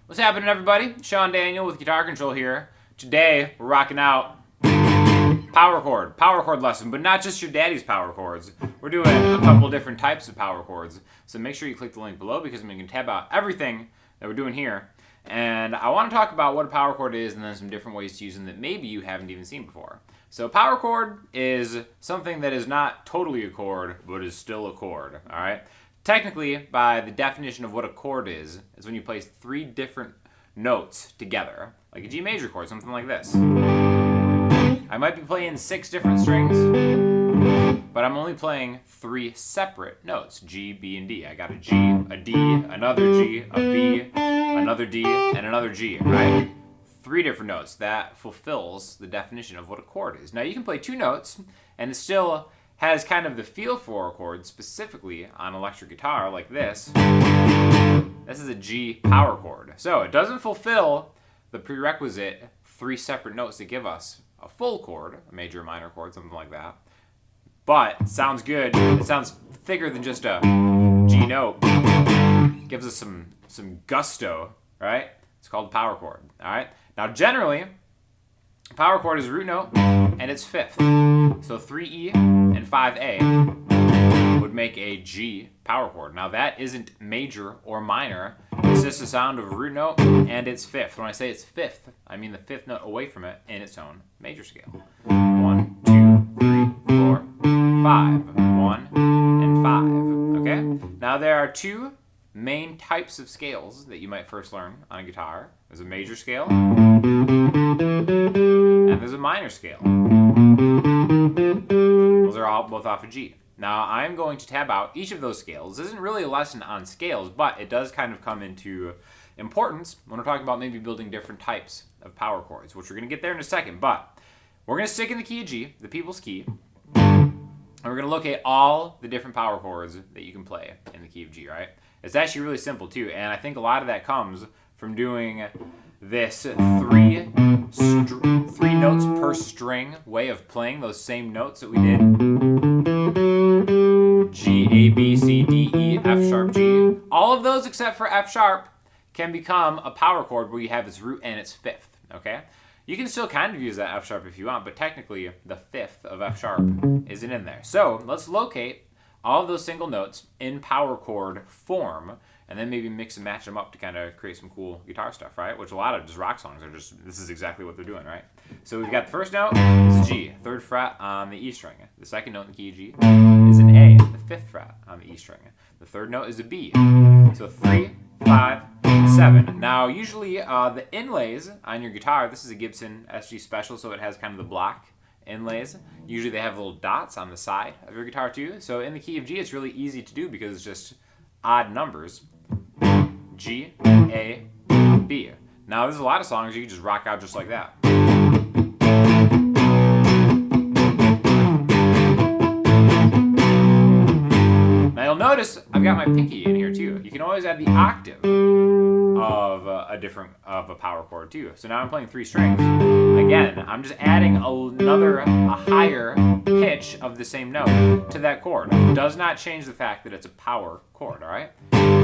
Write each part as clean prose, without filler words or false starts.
What's happening, everybody? Sean Daniel with Guitar Control here. Today, we're rocking out power chord lesson, but not just your daddy's power chords. We're doing a couple different types of power chords. So make sure you click the link below because we can tab out everything that we're doing here. And I want to talk about what a power chord is and then some different ways to use them that maybe you haven't even seen before. So power chord is something that is not totally a chord, but is still a chord, all right? Technically, by the definition of what a chord is when you place three different notes together, like a G major chord, something like this. I might be playing 6 different strings, but I'm only playing 3 separate notes, G, B, and D. I got a G, a D, another G, a B, another D, and another G, right? 3 different notes. That fulfills the definition of what a chord is. Now, you can play 2 notes, and it still has kind of the feel for a chord, specifically on electric guitar like this. This is a G power chord. So it doesn't fulfill the prerequisite 3 separate notes that give us a full chord, a major or minor chord, something like that. But it sounds good. It sounds thicker than just a G note. It gives us some gusto, right? It's called a power chord, all right? Now generally, a power chord is a root note and it's fifth. So 3E and 5A would make a G power chord. Now that isn't major or minor. It's just a sound of a root note and it's fifth. When I say it's fifth, I mean the 5th note away from it in its own major scale. 1, 2, 3, 4, 5. 1 and 5. Okay? Now there are 2 main types of scales that you might first learn on a guitar. There's a major scale and there's a minor scale. Those are all both off of G. Now I'm going to tab out each of those scales. This isn't really a lesson on scales, but it does kind of come into importance when we're talking about maybe building different types of power chords, which we're going to get there in a second. But we're going to stick in the key of G, the people's key, and we're going to look at all the different power chords that you can play in the key of G, right? It's actually really simple too, and I think a lot of that comes from doing this 3 notes per string way of playing those same notes that we did. G, A, B, C, D, E, F sharp, G. All of those except for F sharp can become a power chord where you have its root and its 5th, okay? You can still kind of use that F sharp if you want, but technically the 5th of F sharp isn't in there. So let's locate all of those single notes in power chord form, and then maybe mix and match them up to kind of create some cool guitar stuff, right? Which a lot of just rock songs are just, this is exactly what they're doing, right? So we've got the first note is G, 3rd fret on the E string. The second note in the key of G is an A, the 5th fret on the E string. The 3rd note is a B. So 3, 5, 7. Now usually the inlays on your guitar, this is a Gibson SG Special, so it has kind of the block inlays. Usually they have little dots on the side of your guitar too. So in the key of G, it's really easy to do because it's just odd numbers. G, A, B. Now there's a lot of songs you can just rock out just like that. Now you'll notice I've got my pinky in here too. You can always add the octave of a power chord too. So now I'm playing 3 strings. Again, I'm just adding a higher pitch of the same note to that chord. It does not change the fact that it's a power chord, all right?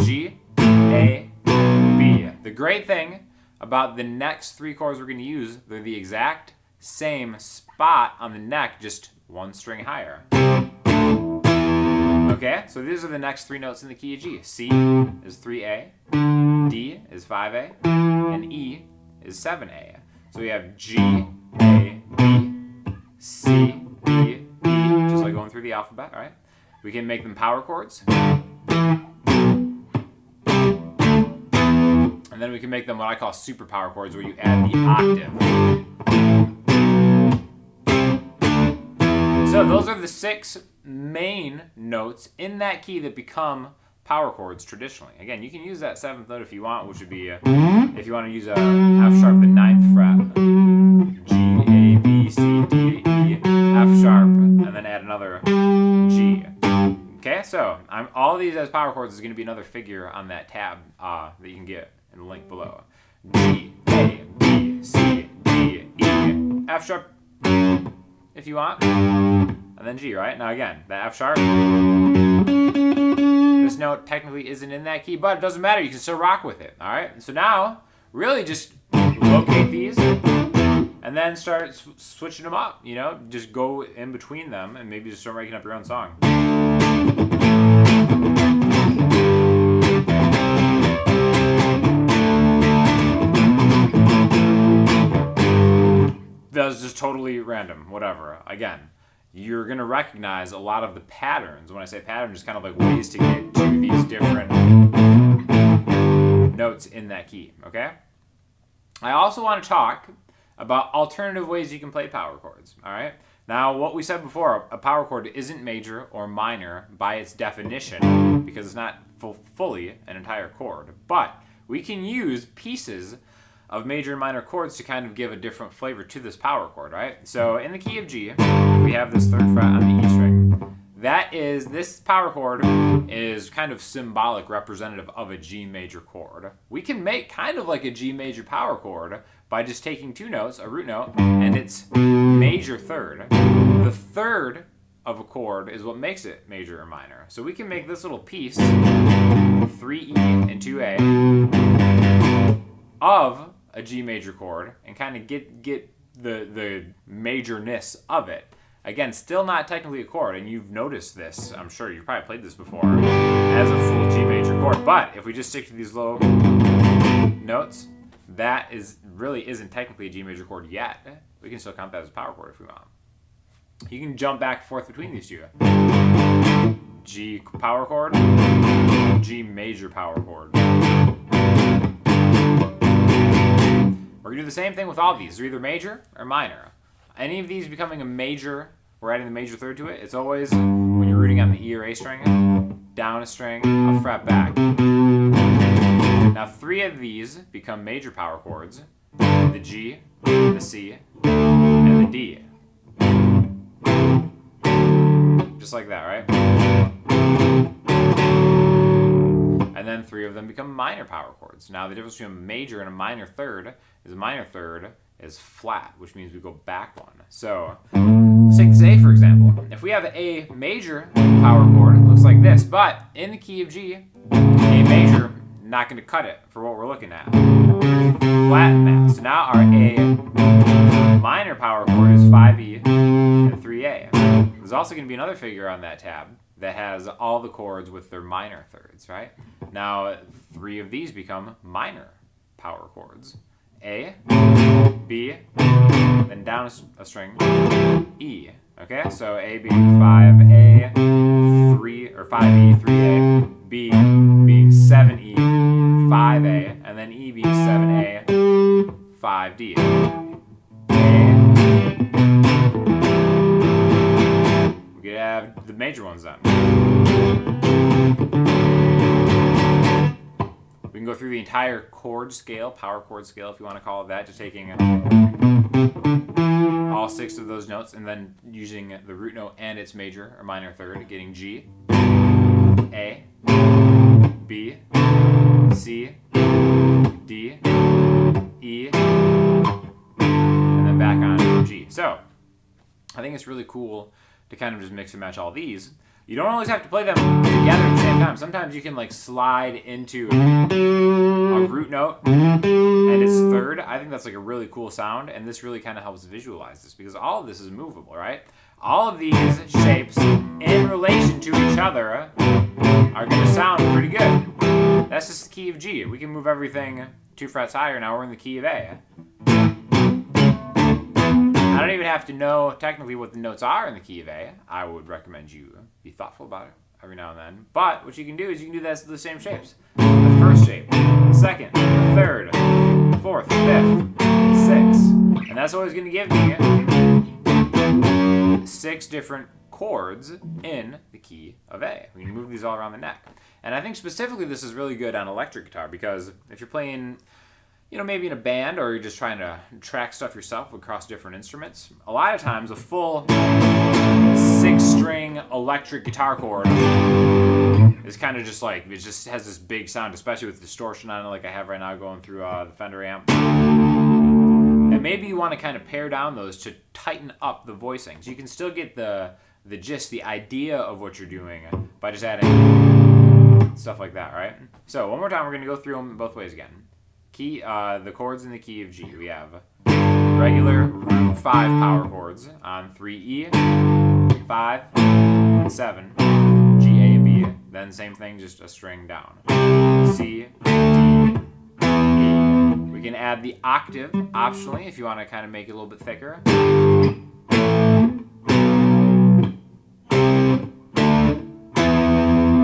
G, A, B. The great thing about the next 3 chords we're going to use, they're the exact same spot on the neck, just 1 string higher. Okay, so these are the next 3 notes in the key of G. C is 3A, D is 5A, and E is 7A. So we have G, A, B, C, D, E, just like going through the alphabet, all right? We can make them power chords. And then we can make them what I call super power chords, where you add the octave. So those are the 6 main notes in that key that become power chords traditionally. Again, you can use that 7th note if you want, which would be, if you want to use a F sharp, the 9th fret. G, A, B, C, D, E, F sharp, and then add another G. Okay, so all of these as power chords is going to be another figure on that tab that you can get in the link below. G, A, B, C, D, E, F sharp if you want, and then G, right? Now again, the F sharp, this note technically isn't in that key, but it doesn't matter. You can still rock with it, all right? So now really just locate these and then start switching them up, you know, just go in between them and maybe just start making up your own song. That was just totally random, whatever. Again, you're going to recognize a lot of the patterns. When I say pattern, just kind of like ways to get to these different notes in that key, okay? I also want to talk about alternative ways you can play power chords, all right? Now, what we said before, a power chord isn't major or minor by its definition because it's not fully an entire chord. But we can use pieces of major and minor chords to kind of give a different flavor to this power chord, right? So in the key of G, we have this 3rd fret on the E string. This power chord is kind of symbolic representative of a G major chord. We can make kind of like a G major power chord by just taking 2 notes, a root note, and its major 3rd. The 3rd of a chord is what makes it major or minor. So we can make this little piece, 3E and 2A, of a G major chord and kind of get the majorness of it. Again, still not technically a chord, and you've noticed this, I'm sure you've probably played this before, as a full G major chord. But if we just stick to these low notes, that really isn't technically a G major chord yet. We can still count that as a power chord if we want. You can jump back and forth between these two. G power chord, G major power chord. We're going to do the same thing with all these. They're either major or minor. Any of these becoming a major, we're adding the major 3rd to it. It's always, when you're rooting on the E or A string, down a string, a fret back. Now 3 of these become major power chords. The G, the C, and the D. Just like that, right? And then 3 of them become minor power chords. Now the difference between a major and a minor 3rd is a minor 3rd is flat, which means we go back 1. So let's take this A for example. If we have an A major power chord, it looks like this. But in the key of G, A major, not going to cut it for what we're looking at. Flatten that. So now our A minor power chord is 5E and 3A. There's also going to be another figure on that tab that has all the chords with their minor 3rds, right? Now 3 of these become minor power chords. A, B, then down a string, E. Okay, so A being 5A, 3, or 5E, 3A, B being 7E, 5A, and then E being 7A, 5D. We could have the major ones then. We can go through the entire chord scale, power chord scale if you want to call it that, just taking all 6 of those notes and then using the root note and its major or minor 3rd, getting G, A, B, C, D, E, and then back on to G. So I think it's really cool to kind of just mix and match all these. You don't always have to play them together at the same time. Sometimes you can like slide into a root note and its 3rd. I think that's like a really cool sound, and this really kind of helps visualize this because all of this is movable, right? All of these shapes in relation to each other are going to sound pretty good. That's just the key of G. We can move everything 2 frets higher. Now we're in the key of A. I don't even have to know technically what the notes are in the key of A. I would recommend you be thoughtful about it every now and then. But what you can do is you can do the same shapes. The first shape, the second, the 3rd, 4th, 5th, 6th. And that's always going to give me 6 different chords in the key of A. We can move these all around the neck. And I think specifically this is really good on electric guitar because if you're playing, you know, maybe in a band or you're just trying to track stuff yourself across different instruments, a lot of times a full 6-string electric guitar chord is kind of just like, it just has this big sound, especially with distortion on it like I have right now going through the Fender amp. And maybe you want to kind of pare down those to tighten up the voicing. So you can still get the gist, the idea of what you're doing by just adding stuff like that, right? So one more time, we're going to go through them both ways again. the chords in the key of G. We have regular root 5 power chords on 3E, 5, and 7, G, A, and B. Then same thing, just a string down. C, D, E. We can add the octave optionally if you want to kind of make it a little bit thicker.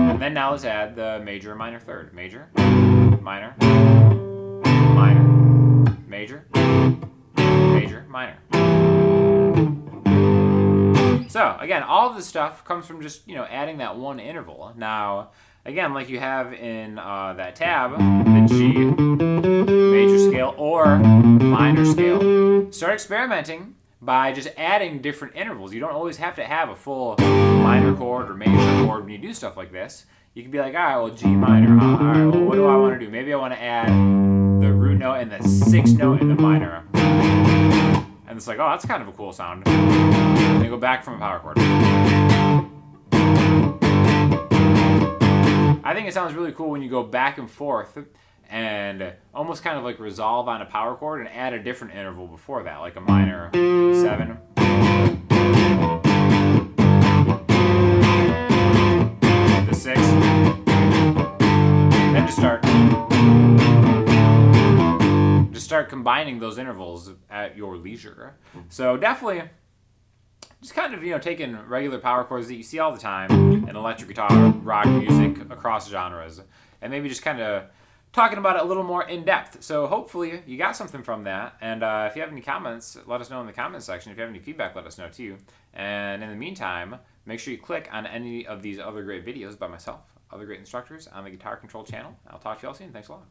And then now let's add the major and minor third. Major, minor, minor, major, major, minor. So again, all of this stuff comes from just, adding that one interval. Now, again, like you have in that tab, the G major scale or minor scale, start experimenting by just adding different intervals. You don't always have to have a full minor chord or major chord when you do stuff like this. You can be like, all right, well, G minor, all right, well, what do I want to do? Maybe I want to add the root note and the sixth note in the minor. And it's like, oh, that's kind of a cool sound. And then go back from a power chord. I think it sounds really cool when you go back and forth and almost kind of like resolve on a power chord and add a different interval before that, like a minor 7. The 6. Then just start combining those intervals at your leisure. So definitely just kind of, taking regular power chords that you see all the time in electric guitar, rock music, across genres, and maybe just kind of talking about it a little more in depth. So hopefully you got something from that. And if you have any comments, let us know in the comments section. If you have any feedback, let us know too. And in the meantime, make sure you click on any of these other great videos by myself, other great instructors on the Guitar Control channel. I'll talk to you all soon. Thanks a lot.